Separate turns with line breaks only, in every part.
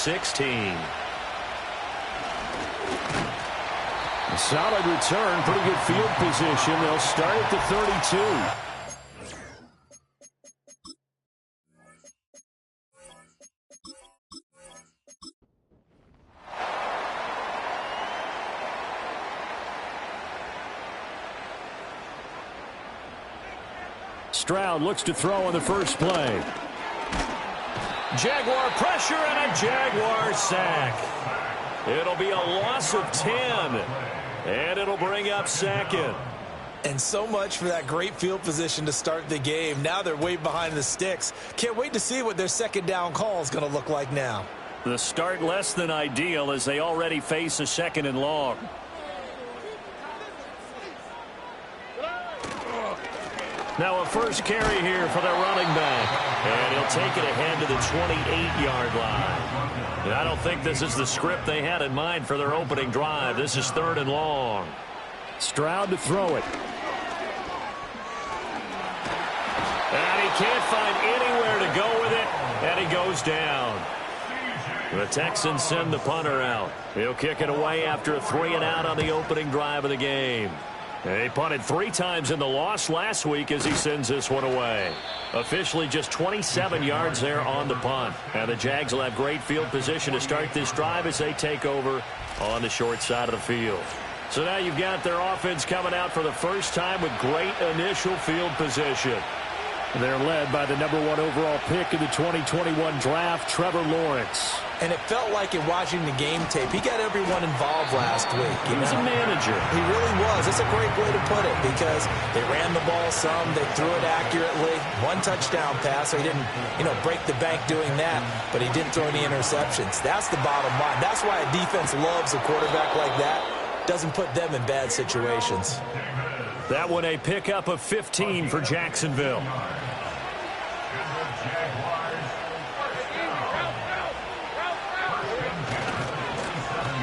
16.
A solid return, pretty good field position. They'll start at the 32. Stroud looks to throw on the first play.
Jaguar pressure and a Jaguar sack. It'll be a loss of 10. And it'll bring up second.
And so much for that great field position to start the game. Now they're way behind the sticks. Can't wait to see what their second down call is going to look like now.
The start less than ideal as they already face a second and long. Now a first carry here for their running back. And he'll take it ahead to the 28-yard line. And I don't think this is the script they had in mind for their opening drive. This is 3rd and long.
Stroud to throw it.
And he can't find anywhere to go with it. And he goes down. The Texans send the punter out. He'll kick it away after a 3-and-out on the opening drive of the game. He punted 3 times in the loss last week as he sends this one away. Officially just 27 yards there on the punt. And the Jags will have great field position to start this drive as they take over on the short side of the field. So now you've got their offense coming out for the first time with great initial field position.
They're led by the number 1 overall pick in the 2021 draft, Trevor Lawrence.
And it felt like in watching the game tape, he got everyone involved last week.
He was a manager.
He really was. It's a great way to put it because they ran the ball some, they threw it accurately. 1 touchdown pass, so he didn't, break the bank doing that, but he didn't throw any interceptions. That's the bottom line. That's why a defense loves a quarterback like that. Doesn't put them in bad situations.
That one a pickup of 15 for Jacksonville.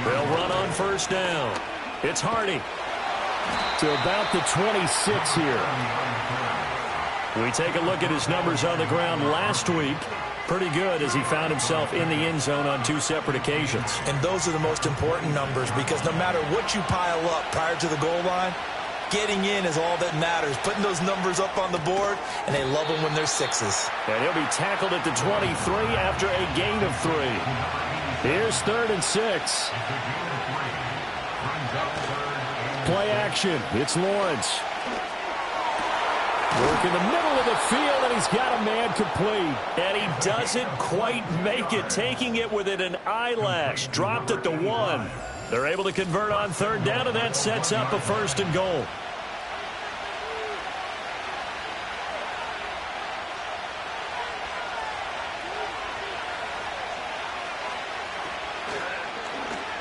They'll run on first down. It's Hardy.
To about the 26 here.
We take a look at his numbers on the ground last week. Pretty good as he found himself in the end zone on 2 separate occasions.
And those are the most important numbers because no matter what you pile up prior to the goal line, getting in is all that matters. Putting those numbers up on the board, and they love them when they're 6s.
And he'll be tackled at the 23 after a gain of 3.
Here's 3rd and 6. Play action. It's Lawrence. Work in the middle of the field, and he's got a man complete.
And he doesn't quite make it, taking it within an eyelash. Dropped at the 1. They're able to convert on 3rd down, and that sets up a 1st and goal.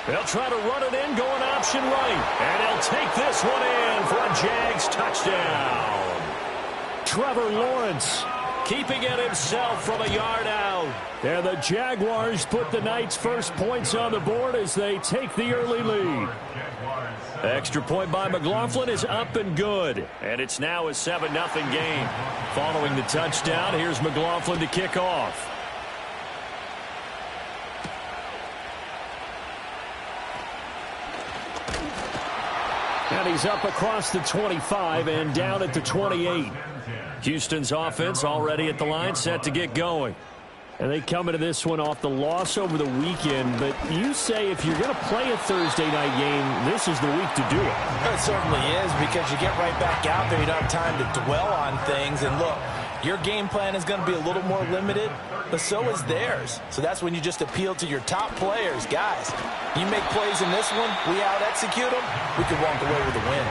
They'll try to run it in, going option right. And they'll take this one in for a Jags touchdown.
Trevor Lawrence
keeping it himself from a yard out.
And the Jaguars put the night's first points on the board as they take the early lead.
Extra point by McLaughlin is up and good. And it's now a 7-0 game. Following the touchdown, here's McLaughlin to kick off.
And he's up across the 25 and down at the 28.
Houston's offense already at the line, set to get going.
And they come into this one off the loss over the weekend. But you say if you're going to play a Thursday night game, this is the week to do it.
It certainly is because you get right back out there. You don't have time to dwell on things. And look, your game plan is going to be a little more limited, but so is theirs. So that's when you just appeal to your top players. Guys, you make plays in this one, we out-execute them, we can walk away with a win.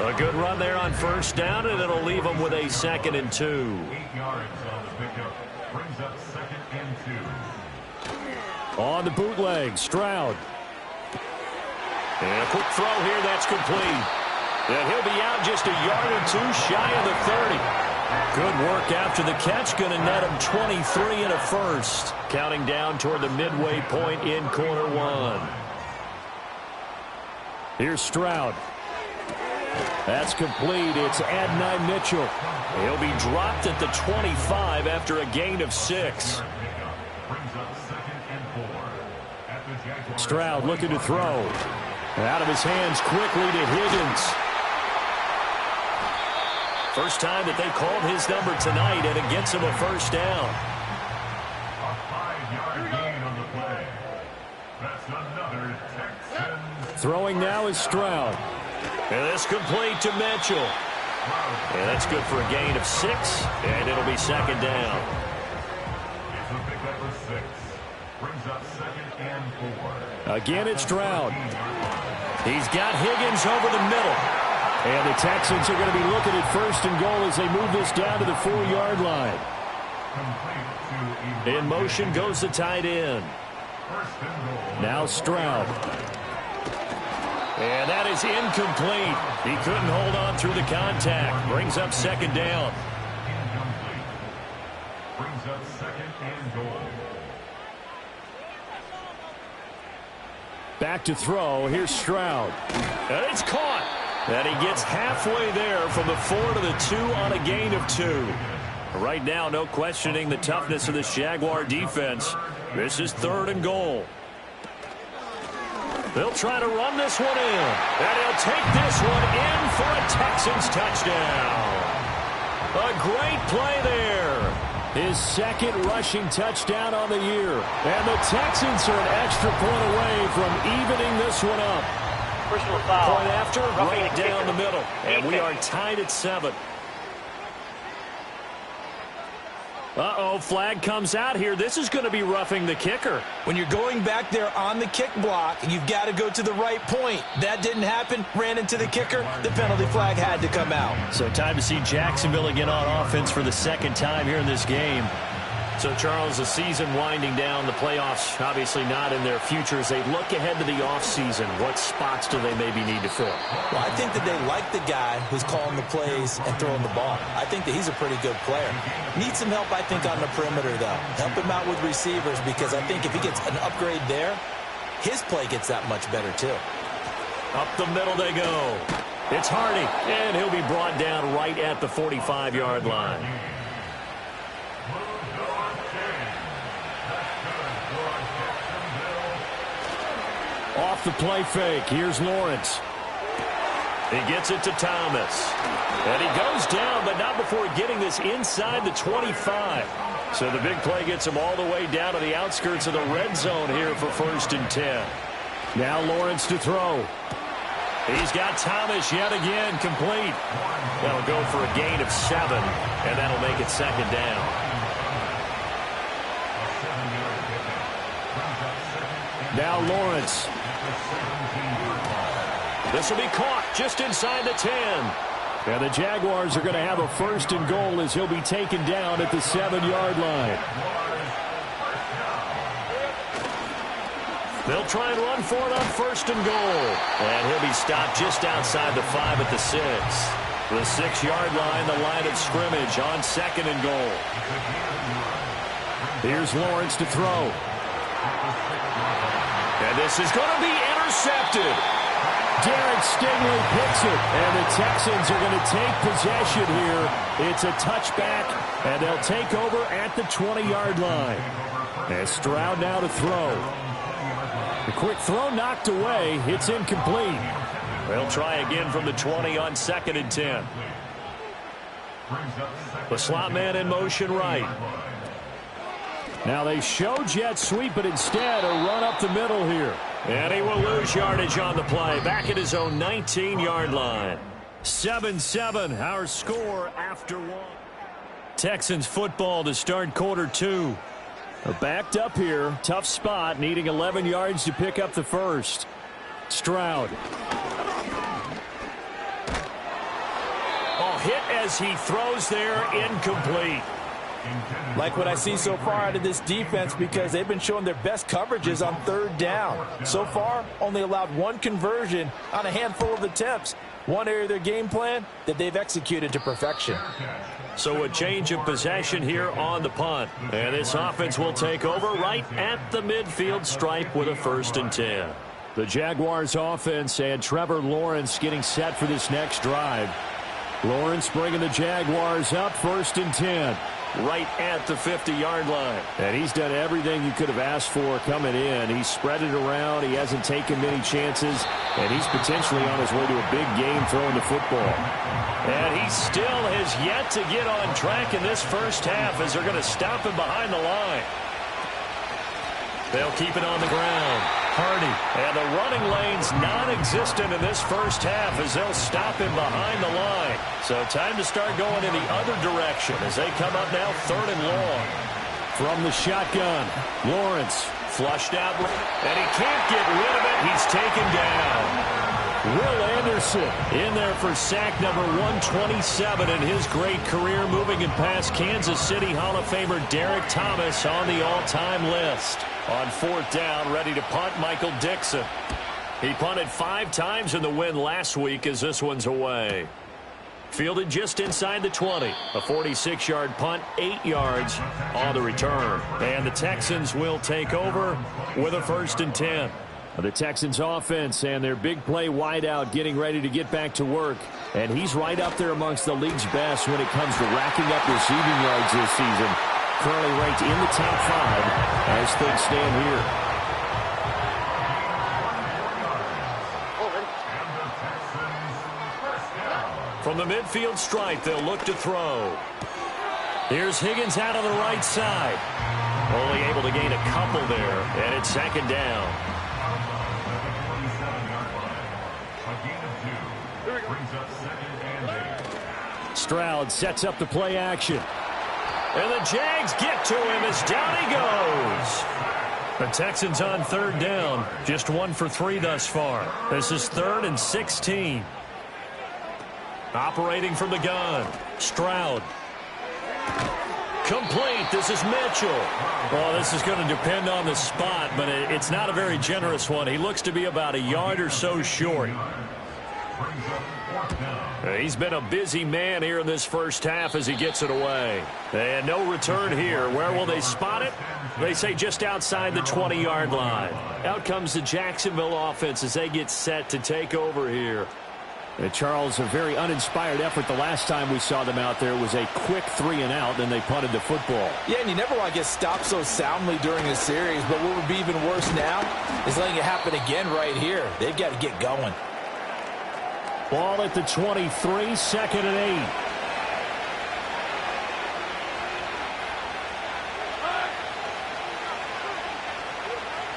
A good run there on first down, and it'll leave them with a 2nd and 2.
8 yards on the pickup. Brings up 2nd and 2.
On the bootleg, Stroud.
And a quick throw here, that's complete. And he'll be out just a yard or 2 shy of the 30. Good work after the catch, going to net him 23 and a 1st. Counting down toward the midway point in quarter 1.
Here's Stroud. That's complete. It's Adonai Mitchell.
He'll be dropped at the 25 after a gain of 6.
Brings up 2nd and 4.
Stroud looking to throw. Out of his hands quickly to Higgins.
First time that they called his number tonight, and it gets him a first down.
A 5-yard gain on the play. That's another Texans.
Throwing now is Stroud.
And this complete to Mitchell. And that's good for a gain of 6, and it'll be second down.
It's a big up for 6. Brings up 2nd and 4.
Again, it's Stroud.
He's got Higgins over the middle.
And the Texans are going to be looking at first and goal as they move this down to the 4-yard line.
In motion goes the tight end.
Now Stroud.
And that is incomplete. He couldn't hold on through the contact. Brings up second down.
Incomplete. Brings up 2nd and goal.
Back to throw. Here's Stroud.
And it's caught. And he gets halfway there from the 4 to the 2 on a gain of 2. Right now, no questioning the toughness of this Jaguar defense. This is 3rd and goal. They'll try to run this one in. And he'll take this one in for a Texans touchdown. A great play there.
His 2nd rushing touchdown on the year. And the Texans are an extra point away from evening this one up.
Personal foul.
Point after, right down the middle. And we are tied at 7. Uh-oh, flag comes out here. This is going to be roughing the kicker.
When you're going back there on the kick block, you've got to go to the right point. That didn't happen. Ran into the kicker. The penalty flag had to come out.
So time to see Jacksonville again on offense for the 2nd time here in this game. So, Charles, the season winding down, the playoffs obviously not in their future. As they look ahead to the offseason, what spots do they maybe need to fill?
Well, I think that they like the guy who's calling the plays and throwing the ball. I think that he's a pretty good player. Needs some help, I think, on the perimeter, though. Help him out with receivers, because I think if he gets an upgrade there, his play gets that much better, too.
Up the middle they go. It's Hardy, and he'll be brought down right at the 45-yard line.
Off the play fake. Here's Lawrence.
He gets it to Thomas. And he goes down, but not before getting this inside the 25. So the big play gets him all the way down to the outskirts of the red zone here for 1st and 10.
Now Lawrence to throw.
He's got Thomas yet again complete. That'll go for a gain of 7, and that'll make it 2nd down.
Now Lawrence.
This will be caught just inside the 10.
And the Jaguars are going to have a 1st and goal as he'll be taken down at the 7-yard line.
They'll try and run for it on 1st and goal. And he'll be stopped just outside the 5 at the 6. The 6-yard line, the line of scrimmage on 2nd and goal.
Here's Lawrence to throw.
And this is going to be intercepted.
Derek Stingley picks it, and the Texans are going to take possession here. It's a touchback, and they'll take over at the 20-yard line. And Stroud now to throw. The quick throw knocked away. It's incomplete.
They'll try again from the 20 on 2nd and 10. The slot man in motion right.
Now they show jet sweep, but instead a run up the middle here.
And he will lose yardage on the play. Back at his own 19-yard line.
7-7, our score after 1. Texans football to start quarter 2. They're backed up here. Tough spot, needing 11 yards to pick up the first. Stroud.
Oh, hit as he throws there, incomplete.
Like what I see so far out of this defense, because they've been showing their best coverages on 3rd down. So far, only allowed 1 conversion on a handful of attempts. One area of their game plan that they've executed to perfection.
So a change of possession here on the punt. And this offense will take over right at the midfield stripe with a 1st and 10.
The Jaguars offense and Trevor Lawrence getting set for this next drive. Lawrence bringing the Jaguars up 1st and 10.
right at the 50-yard line.
And he's done everything you could have asked for coming in. He's spread it around. He hasn't taken many chances. And he's potentially on his way to a big game throwing the football.
And he still has yet to get on track in this first half as they're going to stop him behind the line. They'll keep it on the ground. Hardy. And the running lane's non-existent in this first half as they'll stop him behind the line. So time to start going in the other direction as they come up now 3rd and long.
From the shotgun, Lawrence.
Flushed out, and he can't get rid of it. He's taken down.
Will Anderson
in there for sack number 127 in his great career, moving it past Kansas City Hall of Famer Derek Thomas on the all-time list. On 4th down, ready to punt, Michael Dixon. He punted 5 times in the win last week as this one's away. Fielded just inside the 20. A 46-yard punt, 8 yards on the return. And the Texans will take over with a 1st and 10.
The Texans offense and their big play wideout getting ready to get back to work. And he's right up there amongst the league's best when it comes to racking up receiving yards this season. Currently ranked in the top 5 as things stand here.
From the midfield stripe, they'll look to throw. Here's Higgins out on the right side. Only able to gain a couple there, and it's 2nd down.
Stroud sets up the play action.
And the Jags get to him as down he goes. The Texans on 3rd down. Just 1 for 3 thus far. This is 3rd and 16. Operating from the gun. Stroud. Complete. This is Mitchell. Well, this is going to depend on the spot, but it's not a very generous one. He looks to be about a yard or so short. He's been a busy man here in this first half as he gets it away. And no return here. Where will they spot it? They say just outside the 20-yard line. Out comes the Jacksonville offense as they get set to take over here.
Charles, a very uninspired effort the last time we saw them out there. It was a quick 3 and out, then they punted the football.
Yeah, and you never want to get stopped so soundly during a series, but what would be even worse now is letting it happen again right here. They've got to get going.
Ball at the 23, 2nd and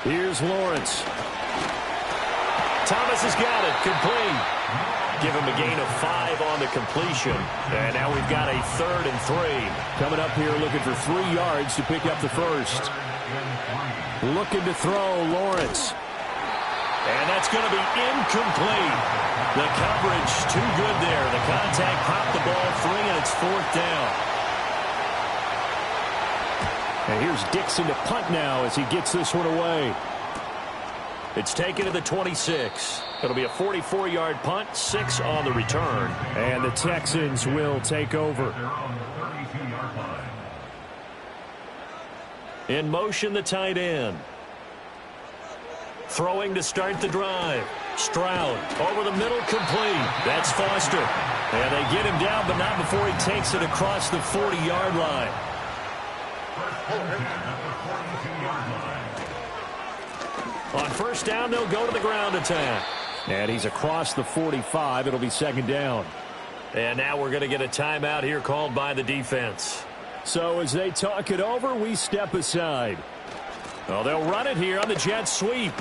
8. Here's Lawrence.
Thomas has got it. Complete. Give him a gain of 5 on the completion. And now we've got a 3rd and 3.
Coming up here looking for 3 yards to pick up the first. Looking to throw, Lawrence.
And that's going to be incomplete. The coverage too good there. The contact popped the ball free, and it's 4th down.
And here's Dixon to punt now as he gets this one away.
It's taken to the 26. It'll be a 44-yard punt, 6 on the return.
And the Texans will take over.
In motion, the tight end. Throwing to start the drive. Stroud over the middle, complete. That's Foster. And they get him down, but not before he takes it across the 40-yard line. On 1st down, they'll go to the ground attack.
And he's across the 45. It'll be 2nd down.
And now we're going to get a timeout here called by the defense.
So as they talk it over, we step aside.
Well, they'll run it here on the jet sweep.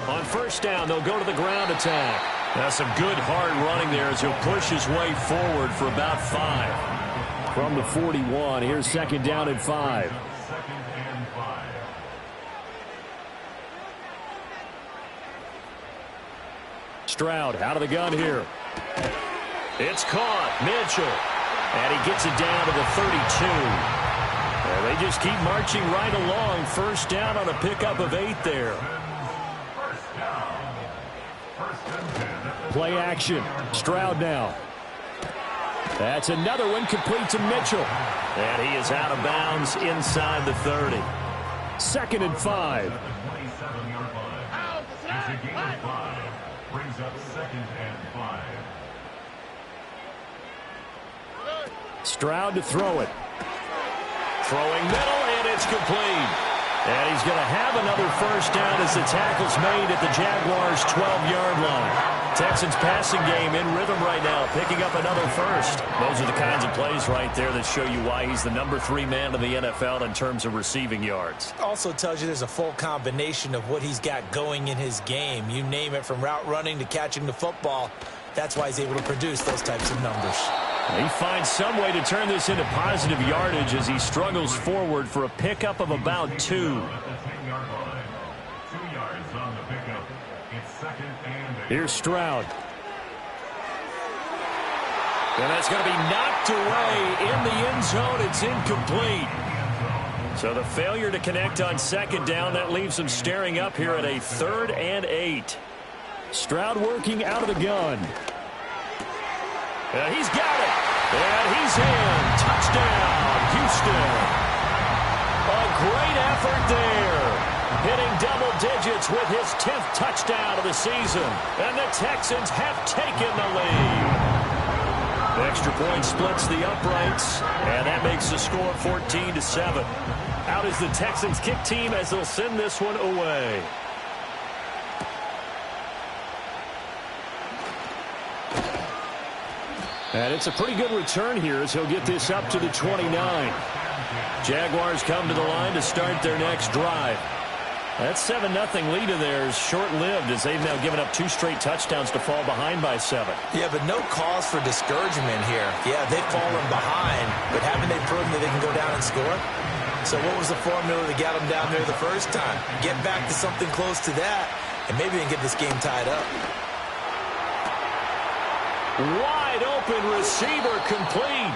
On 1st down, they'll go to the ground attack. That's some good hard running there as he'll push his way forward for about 5.
From the 41, here's 2nd down and 5. Stroud out of the gun here.
It's caught. Mitchell. And he gets it down to the 32. And they just keep marching right along. 1st down on a pickup of 8 there.
Play action. Stroud now. That's another one complete to Mitchell.
And he is out of bounds inside the 30.
2nd and 5.
At the 27-yard line. It's a gain of 5. Brings up 2nd and 5.
Stroud to throw it.
Throwing middle, and it's complete. And he's going to have another first down as the tackle's made at the Jaguars' 12-yard line. Texans passing game in rhythm right now, picking up another first. Those are the kinds of plays right there that show you why he's the number 3 man in the NFL in terms of receiving yards.
Also tells you there's a full combination of what he's got going in his game. You name it, from route running to catching the football. That's why he's able to produce those types of numbers.
He finds some way to turn this into positive yardage as he struggles forward for a pickup of about 2.
At the 10-yard line. 2 yards on the pickup. It's 2nd and 8.
Here's Stroud.
And that's going to be knocked away in the end zone. It's incomplete. So the failure to connect on 2nd down, that leaves him staring up here at a 3rd and 8.
Stroud working out of the gun.
He's got it. And he's in. Touchdown, Houston. A great effort there. Hitting double digits with his 10th touchdown of the season. And the Texans have taken the lead. The extra point splits the uprights, and that makes the score 14-7. Out is the Texans kick team as they'll send this one away.
And it's a pretty good return here as he'll get this up to the 29.
Jaguars come to the line to start their next drive. That 7-0 lead of theirs short-lived as they've now given up 2 straight touchdowns to fall behind by 7.
Yeah, but no cause for discouragement here. Yeah, they've fallen behind, but haven't they proven that they can go down and score? So what was the formula that got them down there the first time? Get back to something close to that, and maybe they can get this game tied up.
Wide open receiver complete.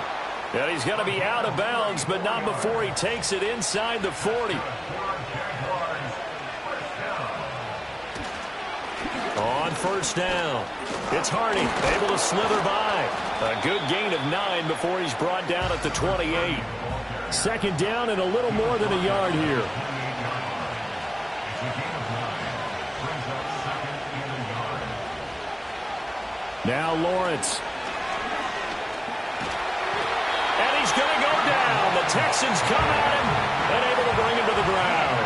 And he's going to be out of bounds, but not before he takes it inside the 40. On first down, it's Hardy, able to slither by. A good gain of 9 before he's brought down at the 28.
2nd down and a little more than a yard here. Now Lawrence.
And he's going to go down. The Texans come at him and able to bring him to the ground.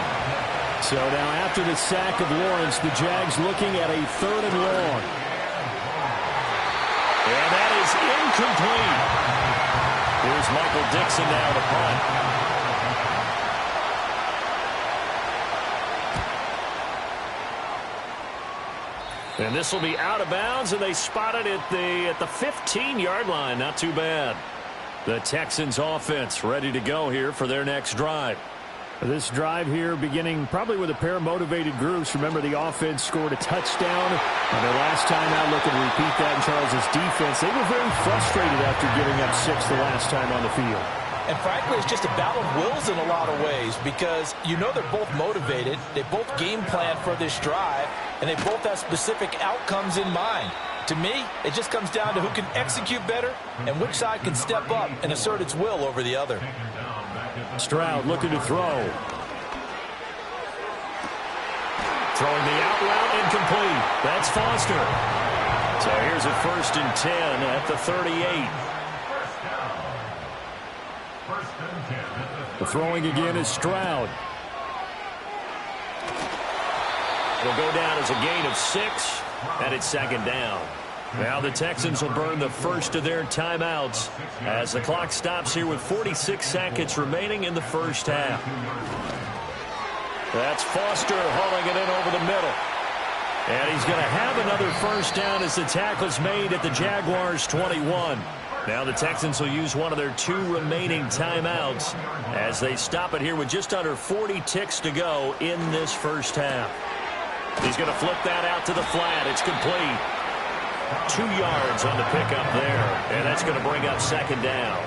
So now after the sack of Lawrence, the Jags looking at a 3rd and long.
And that is incomplete. Here's Michael Dixon now to punt. And this will be out of bounds, and they spot it at the 15-yard line. Not too bad. The Texans offense ready to go here for their next drive.
This drive here beginning probably with a pair of motivated groups. Remember, the offense scored a touchdown on their last time out. Looking to repeat that in Charles's defense. They were very frustrated after giving up 6 the last time on the field.
And frankly, it's just a battle of wills in a lot of ways because you know they're both motivated. They both game plan for this drive, and they both have specific outcomes in mind. To me, it just comes down to who can execute better and which side can step up and assert its will over the other.
Stroud looking to throw.
Throwing the out route incomplete. That's Foster. So here's a 1st and 10 at the 38.
The throwing again is Stroud.
It'll go down as a gain of 6, and it's 2nd down. Now the Texans will burn the first of their timeouts as the clock stops here with 46 seconds remaining in the first half. That's Foster hauling it in over the middle. And he's going to have another first down as the tackle's made at the Jaguars' 21. Now the Texans will use one of their 2 remaining timeouts as they stop it here with just under 40 ticks to go in this first half. He's going to flip that out to the flat. It's complete. 2 yards on the pickup there, and that's going to bring up 2nd down.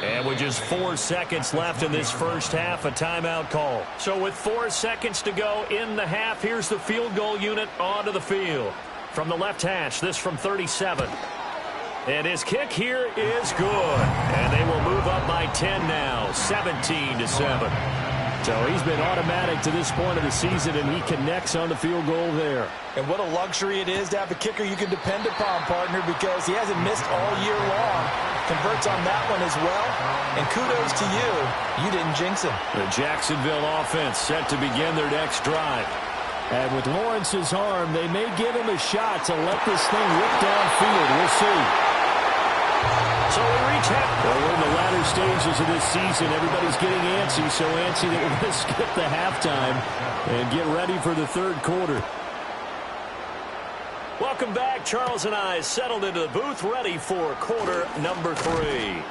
And with just 4 seconds left in this first half, a timeout call. So with 4 seconds to go in the half, here's the field goal unit onto the field. From the left hash, this from 37. And his kick here is good. And they will move up by 10 now, 17-7.
So he's been automatic to this point of the season, and he connects on the field goal there.
And what a luxury it is to have a kicker you can depend upon, partner, because he hasn't missed all year long. Converts on that one as well. And kudos to you. You didn't jinx him.
The Jacksonville offense set to begin their next drive.
And with Lawrence's arm, they may give him a shot to let this thing rip downfield. We'll see.
So we reach half.
Well, we're in the latter stages of this season. Everybody's getting antsy, so antsy that we're going to skip the halftime and get ready for the third quarter.
Welcome back. Charles and I settled into the booth, ready for quarter number 3.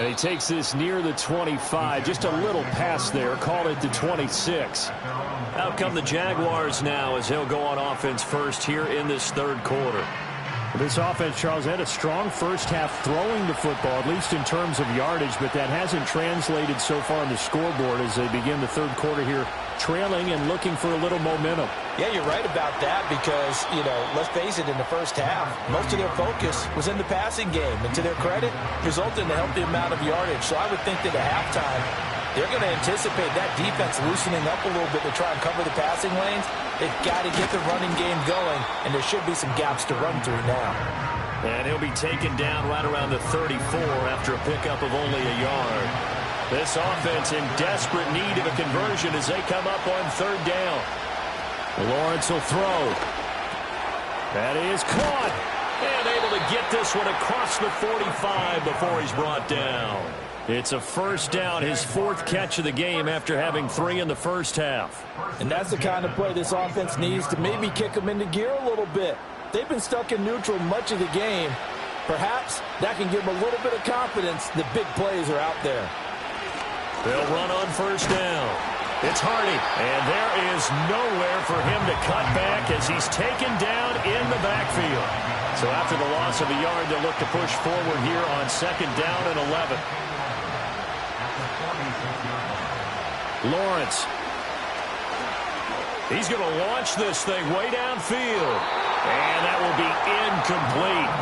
And he takes this near the 25. Just a little pass there. Called it to 26.
Out come the Jaguars now as he'll go on offense first here in this third quarter.
This offense, Charles, had a strong first half throwing the football, at least in terms of yardage, but that hasn't translated so far on the scoreboard as they begin the third quarter here, trailing and looking for a little momentum.
Yeah, you're right about that because, let's face it, in the first half, most of their focus was in the passing game. And to their credit, resulted in a healthy amount of yardage. So I would think that at halftime, they're going to anticipate that defense loosening up a little bit to try and cover the passing lanes. They've got to get the running game going, and there should be some gaps to run through now.
And he'll be taken down right around the 34 after a pickup of only a yard. This offense in desperate need of a conversion as they come up on third down.
Lawrence will throw. That is caught.
And able to get this one across the 45 before he's brought down. It's a first down, his 4th catch of the game after having 3 in the first half.
And that's the kind of play this offense needs to maybe kick them into gear a little bit. They've been stuck in neutral much of the game. Perhaps that can give them a little bit of confidence. The big plays are out there.
They'll run on first down. It's Hardy, and there is nowhere for him to cut back as he's taken down in the backfield. So after the loss of a yard, they'll look to push forward here on second down and 11.
Lawrence.
He's going to launch this thing way downfield. And that will be incomplete.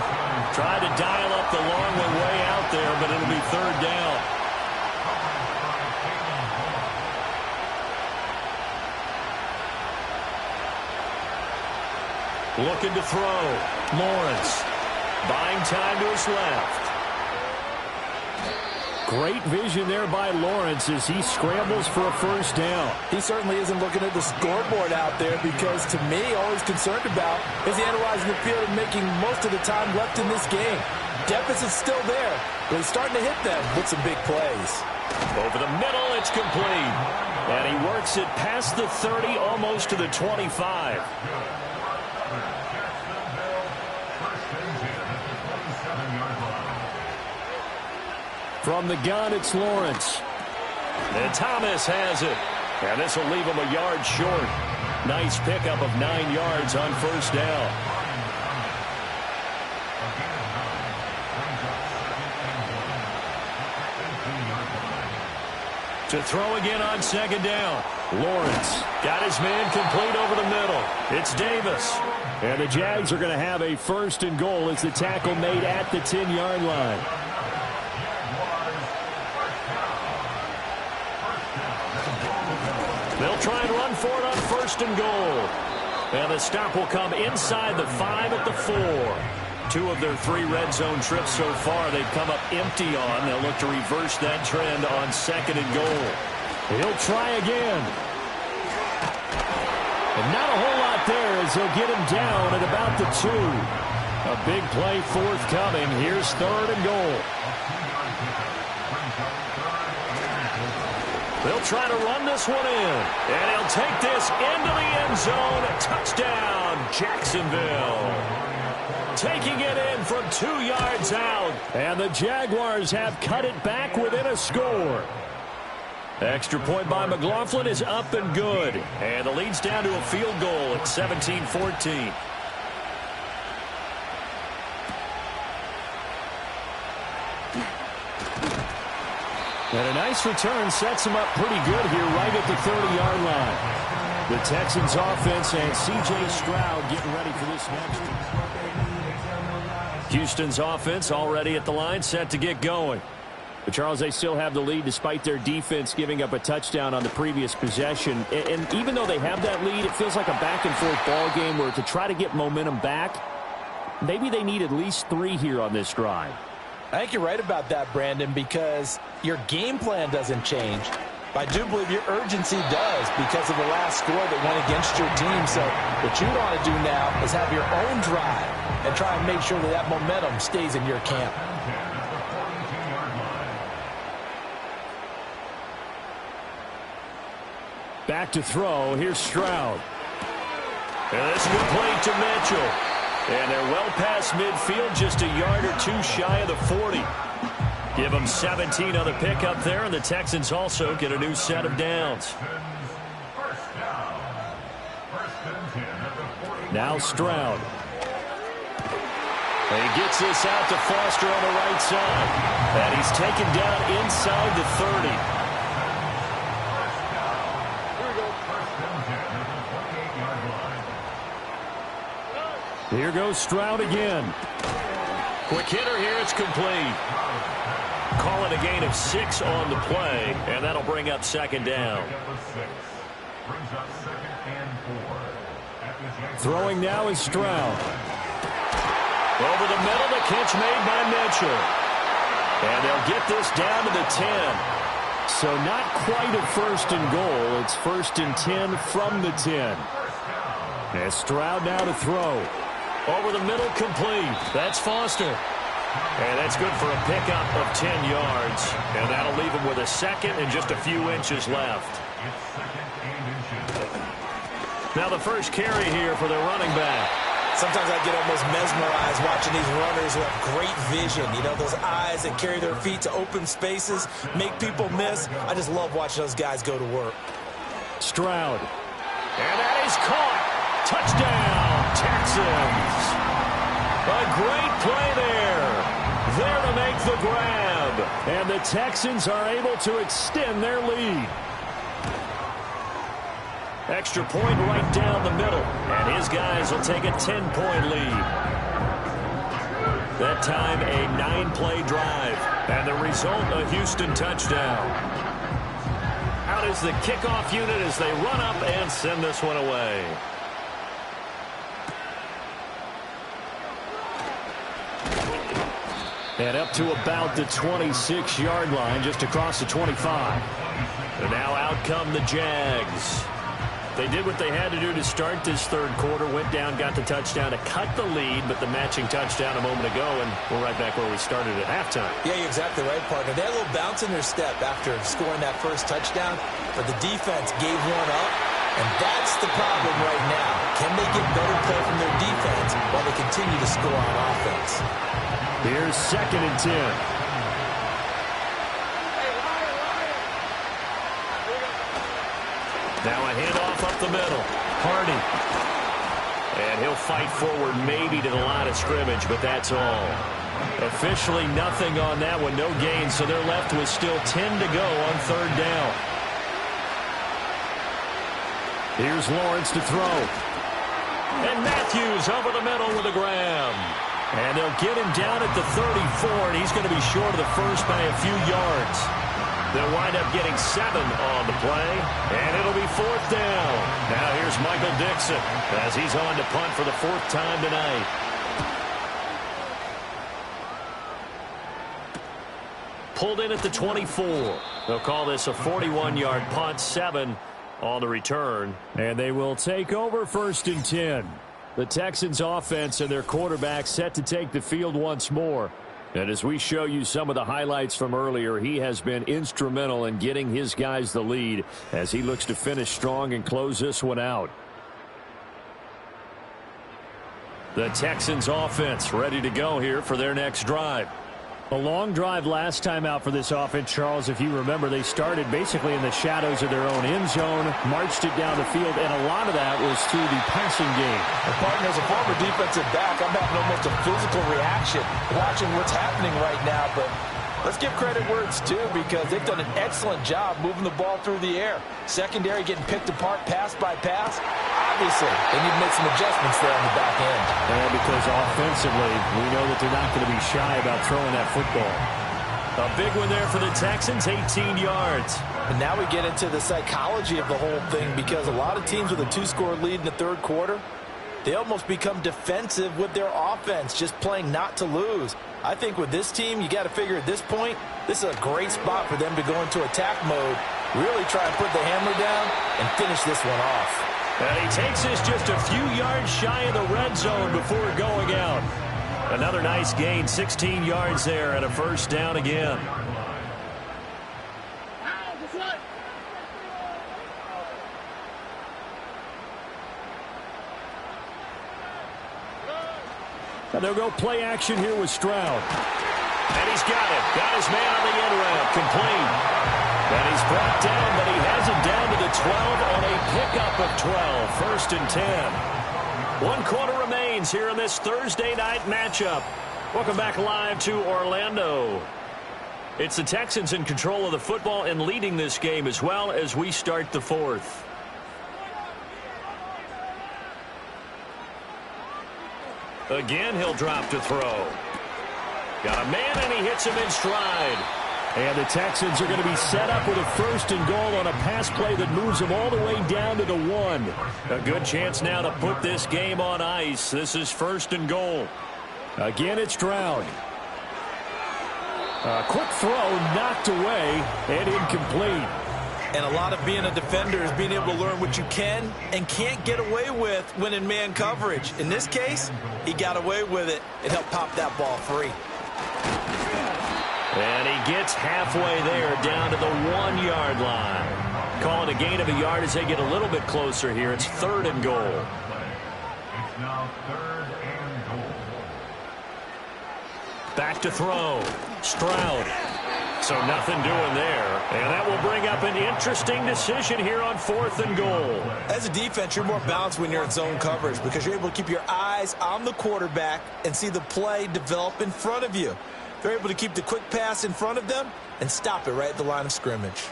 Tried to dial up the long way out there, but it'll be third down. Looking to throw. Lawrence. Buying time to his left.
Great vision there by Lawrence as he scrambles for a first down.
He certainly isn't looking at the scoreboard out there because, to me, all he's concerned about is analyzing the field and making most of the time left in this game. Deficit's still there, but he's starting to hit them with some big plays.
Over the middle, it's complete. And he works it past the 30, almost to the 25.
From the gun, it's Lawrence.
And Thomas has it. And this will leave him a yard short. Nice pickup of 9 yards on first down. To throw again on second down. Lawrence got his man complete over the middle. It's Davis.
And the Jags are going to have a first and goal as the tackle made at the 10-yard line.
They'll try and run for it on first and goal. And the stop will come inside the 5 at the 4. 2 of their 3 red zone trips so far they've come up empty on. They'll look to reverse that trend on second and goal.
He'll try again. And not a whole lot there as they'll get him down at about the 2. A big play forthcoming. Here's third and goal.
They'll try to run this one in. And he'll take this into the end zone. Touchdown, Jacksonville. Taking it in from 2 yards out.
And the Jaguars have cut it back within a score.
Extra point by McLaughlin is up and good. And the lead's down to a field goal at 17-14.
And a nice return sets him up pretty good here right at the 30-yard line. The Texans offense and C.J. Stroud getting ready for this next one.
Houston's offense already at the line, set to get going.
But Charles, they still have the lead despite their defense giving up a touchdown on the previous possession. And even though they have that lead, it feels like a back-and-forth ball game where to try to get momentum back, maybe they need at least 3 here on this drive.
I think you're right about that, Brandon, because your game plan doesn't change. I do believe your urgency does because of the last score that went against your team. So what you want to do now is have your own drive and try and make sure that that momentum stays in your camp.
Back to throw. Here's Stroud.
And this is complete to Mitchell. And they're well past midfield, just a yard or 2 shy of the 40. Give them 17 on the pickup there, and the Texans also get a new set of downs.
Now Stroud.
And he gets this out to Foster on the right side. And he's taken down inside the 30.
Here goes Stroud again.
Quick hitter here, it's complete. Call it a gain of 6 on the play, and that'll bring up second down.
Throwing now is Stroud.
Over the middle, the catch made by Mitchell. And they'll get this down to the 10.
So not quite a first and goal. It's 1st and 10 from the 10. And Stroud now to throw.
Over the middle, complete. That's Foster. And that's good for a pickup of 10 yards. And that'll leave him with a second and just a few inches left. Now the first carry here for the running back.
Sometimes I get almost mesmerized watching these runners who have great vision. You know, those eyes that carry their feet to open spaces, make people miss. I just love watching those guys go to work.
Stroud.
And that is caught. Touchdown, Texans. A great play there. There to make the grab.
And the Texans are able to extend their lead.
Extra point right down the middle. And his guys will take a 10-point lead. That time a 9-play drive. And the result, a Houston touchdown. Out is the kickoff unit as they run up and send this one away.
And up to about the 26-yard line, just across the 25.
And now out come the Jags. They did what they had to do to start this third quarter. Went down, got the touchdown to cut the lead, but the matching touchdown a moment ago, and we're right back where we started at halftime.
Yeah, you're exactly right, partner. They had a little bounce in their step after scoring that first touchdown, but the defense gave one up, and that's the problem right now. Can they get better play from their defense while they continue to score on offense?
Here's 2nd and 10.
Now a handoff up the middle. Hardy. And he'll fight forward maybe to the line of scrimmage, but that's all. Officially nothing on that one. No gain, so they're left with still 10 to go on 3rd down.
Here's Lawrence to throw.
And Matthews over the middle with a grab. And they'll get him down at the 34, and he's going to be short of the first by a few yards. They'll wind up getting 7 on the play, and it'll be 4th down. Now here's Michael Dixon as he's on to punt for the 4th time tonight. Pulled in at the 24. They'll call this a 41-yard punt, 7 on the return.
And they will take over 1st and 10. The Texans offense and their quarterback set to take the field once more. And as we show you some of the highlights from earlier, he has been instrumental in getting his guys the lead as he looks to finish strong and close this one out. The Texans offense ready to go here for their next drive. A long drive last time out for this offense, Charles. If you remember, they started basically in the shadows of their own end zone, marched it down the field, and a lot of that was through the passing game.
The partner, as a former defensive back, I'm having almost a physical reaction watching what's happening right now. But let's give credit where it's due because they've done an excellent job moving the ball through the air. Secondary getting picked apart pass by pass. I obviously, they need to make some adjustments there on the back end.
And because offensively, we know that they're not going to be shy about throwing that football.
A big one there for the Texans, 18 yards.
And now we get into the psychology of the whole thing, because a lot of teams with a 2-score lead in the third quarter, they almost become defensive with their offense, just playing not to lose. I think with this team, you got to figure at this point, this is a great spot for them to go into attack mode, really try and put the hammer down and finish this one off.
And he takes this just a few yards shy of the red zone before going out. Another nice gain, 16 yards there, and a first down again.
And they'll go play action here with Stroud.
And he's got it. Got his man on the end route. Complete. And he's brought down, but he has it down to the 12 on a pickup of 12. First and 10. 1 quarter remains here in this Thursday night matchup. Welcome back live to Orlando. It's the Texans in control of the football and leading this game as well as we start the fourth. Again, he'll drop to throw. Got a man, and he hits him in stride.
And the Texans are going to be set up with a first and goal on a pass play that moves them all the way down to the 1.
A good chance now to put this game on ice. This is first and goal.
Again, it's Stroud. A quick throw knocked away and incomplete.
And a lot of being a defender is being able to learn what you can and can't get away with when in man coverage. In this case, he got away with it and helped pop that ball free.
And he gets halfway there, down to the 1-yard line. Call it a gain of a yard as they get a little bit closer here. It's third and goal.
It's now third and goal.
Back to throw. Stroud. So nothing doing there. And that will bring up an interesting decision here on fourth and goal.
As a defense, you're more balanced when you're in zone coverage because you're able to keep your eyes on the quarterback and see the play develop in front of you. They're able to keep the quick pass in front of them and stop it right at the line of scrimmage.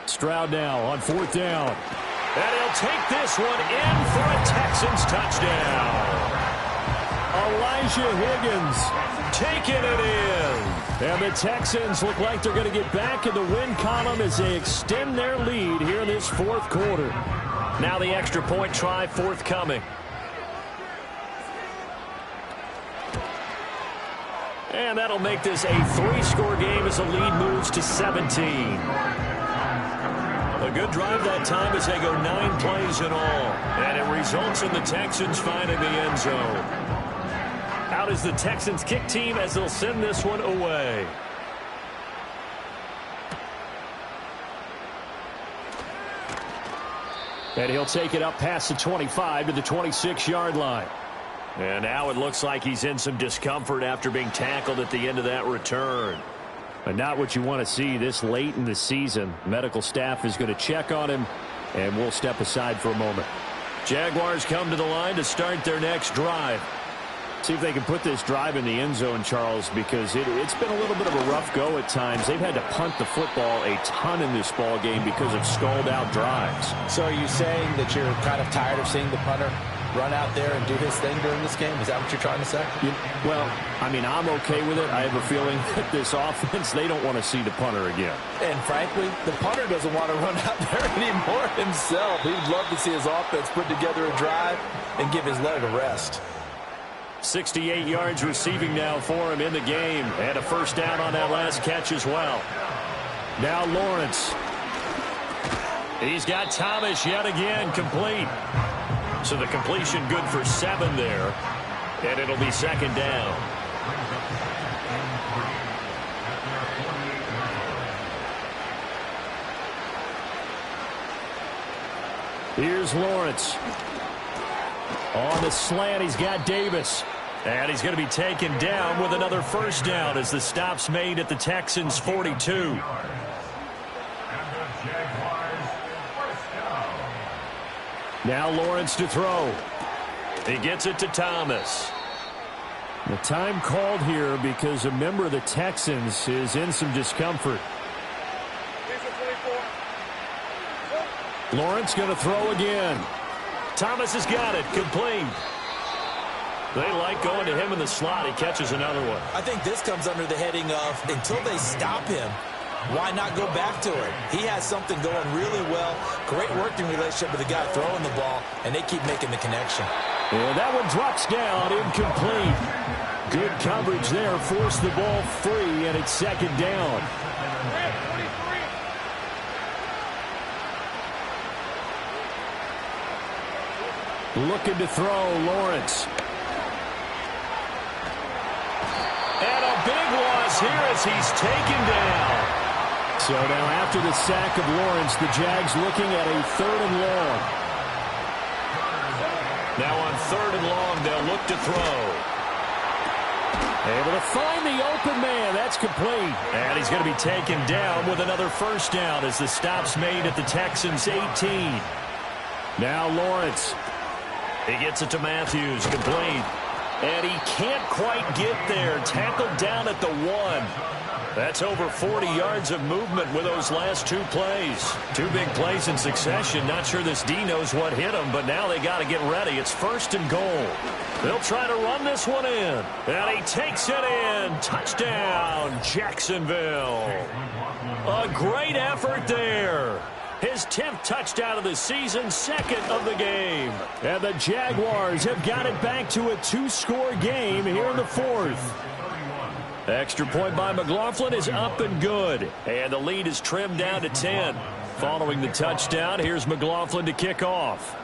Stroud now on fourth down.
And he'll take this one in for a Texans touchdown.
Elijah Higgins
taking it in.
And the Texans look like they're going to get back in the win column as they extend their lead here in this fourth quarter.
Now the extra point try forthcoming. And that'll make this a 3-score game as the lead moves to 17. A good drive that time as they go 9 plays in all. And it results in the Texans finding the end zone. Out is the Texans kick team as they'll send this one away.
And he'll take it up past the 25 to the 26-yard line.
And now it looks like he's in some discomfort after being tackled at the end of that return.
But not what you want to see this late in the season. Medical staff is going to check on him, and we'll step aside for a moment.
Jaguars come to the line to start their next drive.
See if they can put this drive in the end zone, Charles, because it's been a little bit of a rough go at times. They've had to punt the football a ton in this ball game because of stalled-out drives.
So are you saying that you're kind of tired of seeing the punter run out there and do his thing during this game? Is that what you're trying to say?
Well, I mean, I'm okay with it. I have a feeling that this offense, they don't want to see the punter again.
And frankly, the punter doesn't want to run out there anymore himself. He'd love to see his offense put together a drive and give his leg a rest.
68 yards receiving now for him in the game. And a first down on that last catch as well.
Now Lawrence.
He's got Thomas yet again complete. So the completion good for 7 there. And it'll be second down.
Here's Lawrence. On the slant, he's got Davis.
And he's going to be taken down with another first down as the stop's made at the Texans' 42.
Now Lawrence to throw.
He gets it to Thomas.
The time called here because a member of the Texans is in some discomfort. Lawrence going to throw again.
Thomas has got it. Complete. They like going to him in the slot. He catches another one.
I think this comes under the heading of until they stop him, why not go back to it? He has something going really well. Great working relationship with the guy throwing the ball, and they keep making the connection.
And that one drops down, incomplete. Good coverage there, forced the ball free, and it's second down. Looking to throw, Lawrence.
And a big loss here as he's taken down.
So now after the sack of Lawrence, the Jags looking at a 3rd and long.
Now on 3rd and long, they'll look to throw.
Able to find the open man. That's complete.
And he's going to be taken down with another first down as the stop's made at the Texans' 18.
Now Lawrence.
He gets it to Matthews, complete. And he can't quite get there. Tackled down at the 1. That's over 40 yards of movement with those last 2 plays. 2 big plays in succession. Not sure this D knows what hit him, but now they got to get ready. It's 1st and goal. They'll try to run this one in. And he takes it in. Touchdown, Jacksonville. A great effort there. His 10th touchdown of the season, 2nd of the game.
And the Jaguars have got it back to a 2-score game here in the 4th.
Extra point by McLaughlin is up and good. And the lead is trimmed down to 10. Following the touchdown, here's McLaughlin to kick off.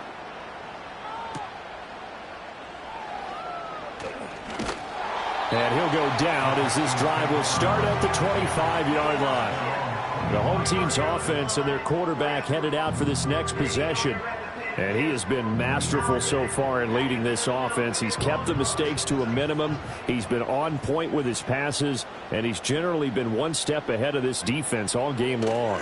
And he'll go down as this drive will start at the 25-yard line. The home team's offense and their quarterback headed out for this next possession. And he has been masterful so far in leading this offense. He's kept the mistakes to a minimum. He's been on point with his passes. And he's generally been one step ahead of this defense all game long.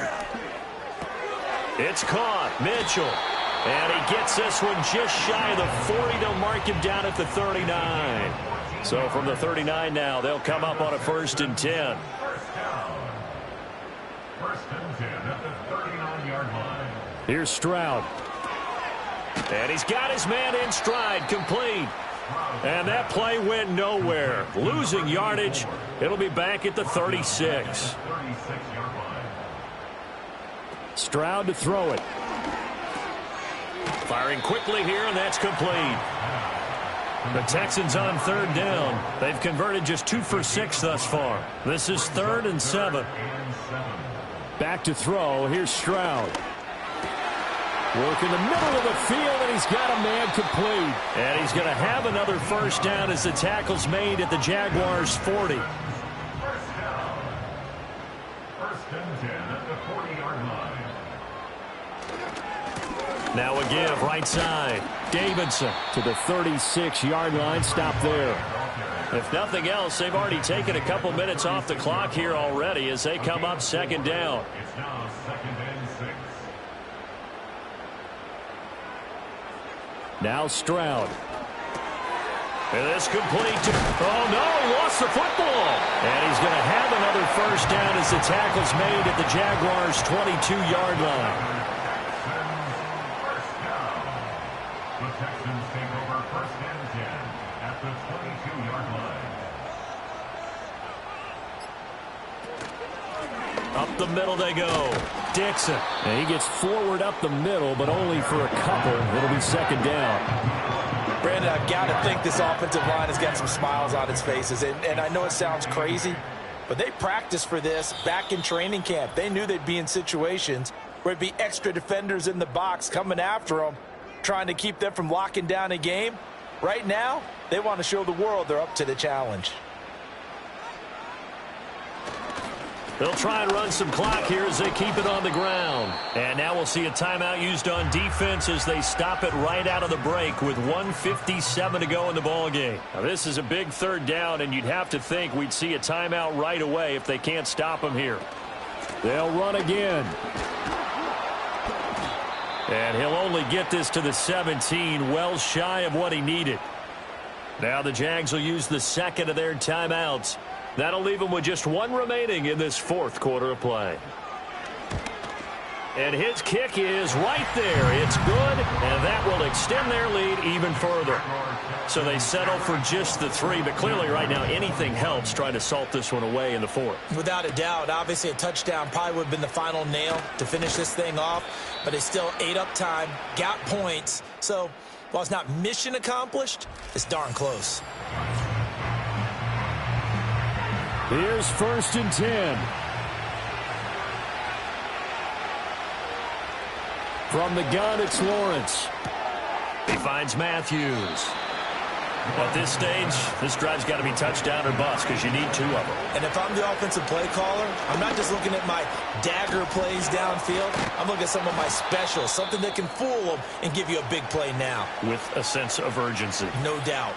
It's caught. Mitchell. And he gets this one just shy of the 40. They'll mark him down at the 39. So from the 39 now, they'll come up on a 1st and 10.
Here's Stroud.
And he's got his man in stride, complete. And that play went nowhere. Losing yardage. It'll be back at the 36.
Stroud to throw it.
Firing quickly here, and that's complete. The Texans on 3rd down. They've converted just 2 for 6 thus far. This is 3rd and 7.
Back to throw. Here's Stroud. Work in the middle of the field, and he's got a man complete.
And he's going to have another first down as the tackle's made at the Jaguars' 40.
First down. 1st and 10 at the 40-yard line.
Now a give, right side. Davidson
to the 36-yard line. Stop there.
If nothing else, they've already taken a couple minutes off the clock here already as they come up 2nd down.
It's now 2nd and 6.
Now Stroud.
And this complete to... Oh, no, he lost the football. And he's going to have another first down as the tackle's made at the Jaguars' 22-yard line.
First down. The Texans take over 1st and 10 at the 22-yard line.
Up the middle they go. Dixon.
And he gets forward up the middle, but only for a couple. It'll be 2nd down.
Brandon, I've got to think this offensive line has got some smiles on its faces. And I know it sounds crazy, but they practiced for this back in training camp. They knew they'd be in situations where it'd be extra defenders in the box coming after them, trying to keep them from locking down a game. Right now, they want to show the world they're up to the challenge.
They'll try and run some clock here as they keep it on the ground. And now we'll see a timeout used on defense as they stop it right out of the break with 1:57 to go in the ballgame. Now this is a big 3rd down, and you'd have to think we'd see a timeout right away if they can't stop them here.
They'll run again.
And he'll only get this to the 17, well shy of what he needed. Now the Jags will use the 2nd of their timeouts. That'll leave them with just 1 remaining in this 4th quarter of play. And his kick is right there. It's good, and that will extend their lead even further. So they settle for just the 3, but clearly right now anything helps trying to salt this one away in the 4th.
Without a doubt, obviously a touchdown probably would have been the final nail to finish this thing off, but they still ate up time, got points. So while it's not mission accomplished, it's darn close.
Here's 1st and 10. From the gun, it's Lawrence.
He finds Matthews. At this stage, this drive's got to be touchdown or bust because you need 2 of them.
And if I'm the offensive play caller, I'm not just looking at my dagger plays downfield. I'm looking at some of my specials, something that can fool them and give you a big play now.
With a sense of urgency.
No doubt.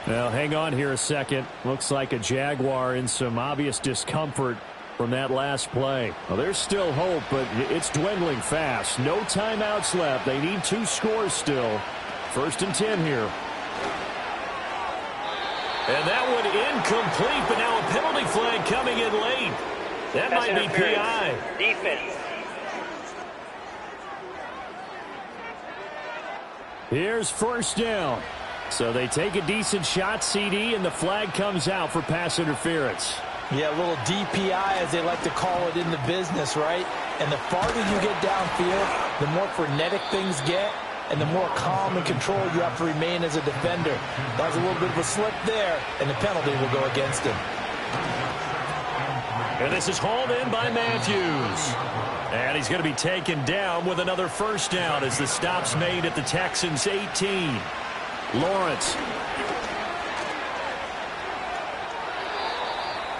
Now, hang on here a second. Looks like a Jaguar in some obvious discomfort from that last play. Well, there's still hope, but it's dwindling fast. No timeouts left. They need 2 scores still. 1st and 10 here.
And that one incomplete, but now a penalty flag coming in late. That might be PI.
Defense.
Here's 1st down. So they take a decent shot, CD, and the flag comes out for pass interference.
Yeah, a little DPI, as they like to call it in the business, right? And the farther you get downfield, the more frenetic things get, and the more calm and control you have to remain as a defender. That was a little bit of a slip there, and the penalty will go against him.
And this is hauled in by Matthews. And he's going to be taken down with another 1st down as the stop's made at the Texans' 18.
Lawrence.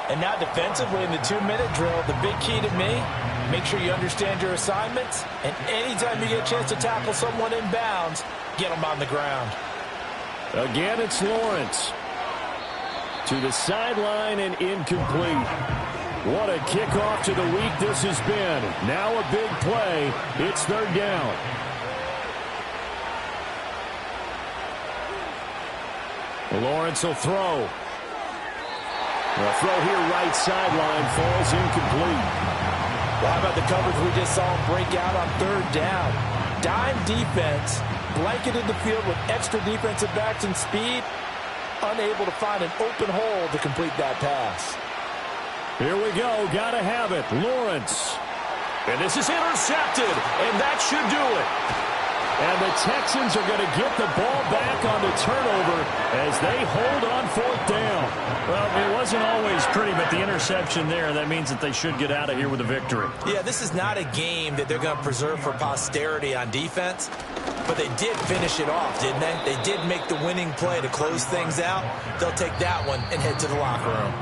And now defensively in the 2-minute drill, the big key to me, make sure you understand your assignments, and anytime you get a chance to tackle someone in bounds, get them on the ground.
Again, it's Lawrence. To the sideline and incomplete. What a kickoff to the week this has been. Now a big play. It's 3rd down. Lawrence will throw. The throw here right sideline falls incomplete.
Well, how about the coverage we just saw him break out on 3rd down? Dime defense, blanketed the field with extra defensive backs and speed, unable to find an open hole to complete that pass.
Here we go. Got to have it. Lawrence.
And this is intercepted, and that should do it.
And the Texans are going to get the ball back on the turnover as they hold on 4th down.
Well, it wasn't always pretty, but the interception there, that means that they should get out of here with a victory.
Yeah, this is not a game that they're going to preserve for posterity on defense, but they did finish it off, didn't they? They did make the winning play to close things out. They'll take that one and head to the locker room.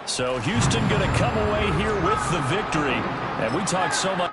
So Houston going to come away here with the victory. And we talked so much.